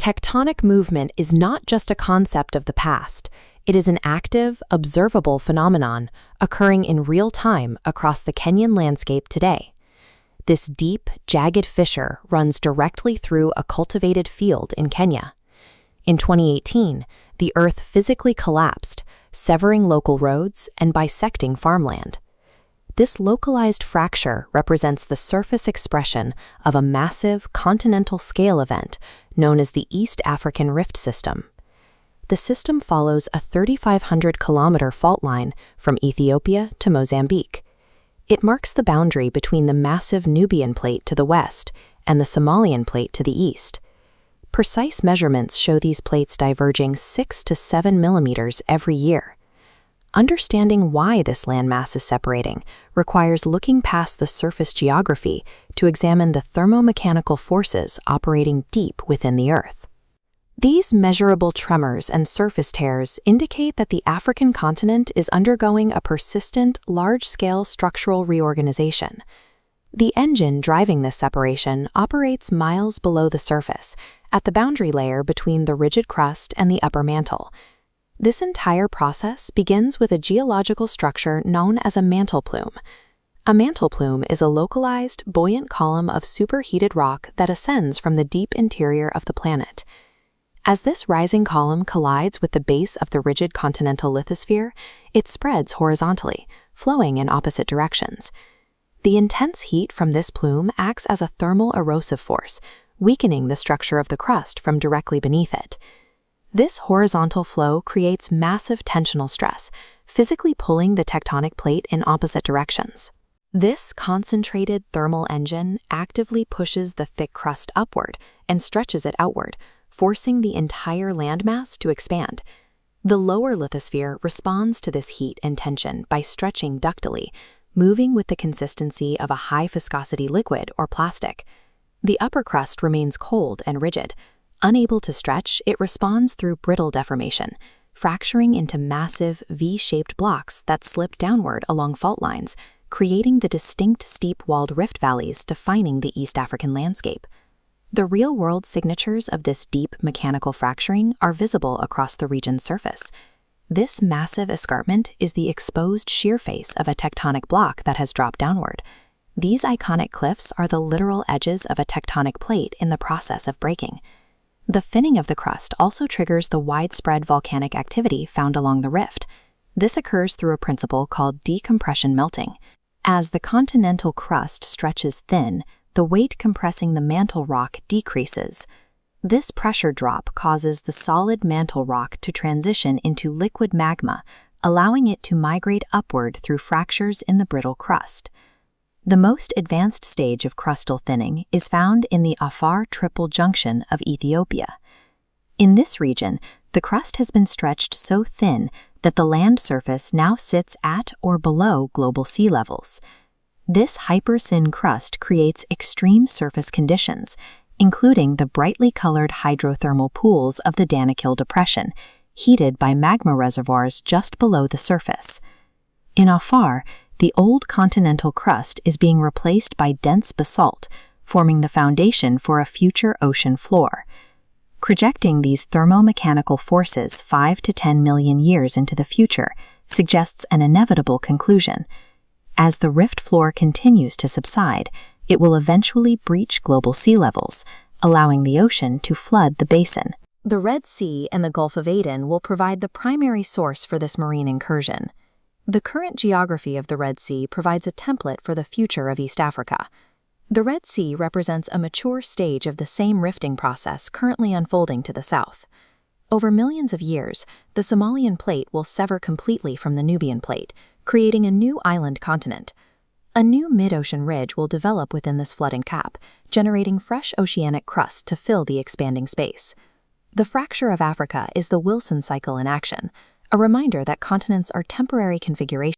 Tectonic movement is not just a concept of the past, it is an active, observable phenomenon occurring in real time across the Kenyan landscape today. This deep, jagged fissure runs directly through a cultivated field in Kenya. In 2018, the Earth physically collapsed, severing local roads and bisecting farmland. This localized fracture represents the surface expression of a massive continental-scale event known as the East African Rift System. The system follows a 3,500-kilometer fault line from Ethiopia to Mozambique. It marks the boundary between the massive Nubian Plate to the west and the Somalian Plate to the east. Precise measurements show these plates diverging 6 to 7 millimeters every year. Understanding why this landmass is separating requires looking past the surface geography to examine the thermomechanical forces operating deep within the Earth. These measurable tremors and surface tears indicate that the African continent is undergoing a persistent, large-scale structural reorganization. The engine driving this separation operates miles below the surface, at the boundary layer between the rigid crust and the upper mantle. This entire process begins with a geological structure known as a mantle plume. A mantle plume is a localized, buoyant column of superheated rock that ascends from the deep interior of the planet. As this rising column collides with the base of the rigid continental lithosphere, it spreads horizontally, flowing in opposite directions. The intense heat from this plume acts as a thermal erosive force, weakening the structure of the crust from directly beneath it. This horizontal flow creates massive tensional stress, physically pulling the tectonic plate in opposite directions. This concentrated thermal engine actively pushes the thick crust upward and stretches it outward, forcing the entire landmass to expand. The lower lithosphere responds to this heat and tension by stretching ductily, moving with the consistency of a high-viscosity liquid or plastic. The upper crust remains cold and rigid. Unable to stretch, it responds through brittle deformation, fracturing into massive V-shaped blocks that slip downward along fault lines, creating the distinct steep-walled rift valleys defining the East African landscape. The real-world signatures of this deep mechanical fracturing are visible across the region's surface. This massive escarpment is the exposed shear face of a tectonic block that has dropped downward. These iconic cliffs are the literal edges of a tectonic plate in the process of breaking. The finning of the crust also triggers the widespread volcanic activity found along the rift. This occurs through a principle called decompression melting. As the continental crust stretches thin, the weight compressing the mantle rock decreases. This pressure drop causes the solid mantle rock to transition into liquid magma, allowing it to migrate upward through fractures in the brittle crust. The most advanced stage of crustal thinning is found in the Afar Triple Junction of Ethiopia. In this region, the crust has been stretched so thin that the land surface now sits at or below global sea levels. This hyper-thin crust creates extreme surface conditions, including the brightly colored hydrothermal pools of the Danakil Depression, heated by magma reservoirs just below the surface. In Afar, the old continental crust is being replaced by dense basalt, forming the foundation for a future ocean floor. Projecting these thermomechanical forces 5 to 10 million years into the future suggests an inevitable conclusion. As the rift floor continues to subside, it will eventually breach global sea levels, allowing the ocean to flood the basin. The Red Sea and the Gulf of Aden will provide the primary source for this marine incursion. The current geography of the Red Sea provides a template for the future of East Africa. The Red Sea represents a mature stage of the same rifting process currently unfolding to the south. Over millions of years, the Somalian Plate will sever completely from the Nubian Plate, creating a new island continent. A new mid-ocean ridge will develop within this flooding cap, generating fresh oceanic crust to fill the expanding space. The fracture of Africa is the Wilson cycle in action, a reminder that continents are temporary configurations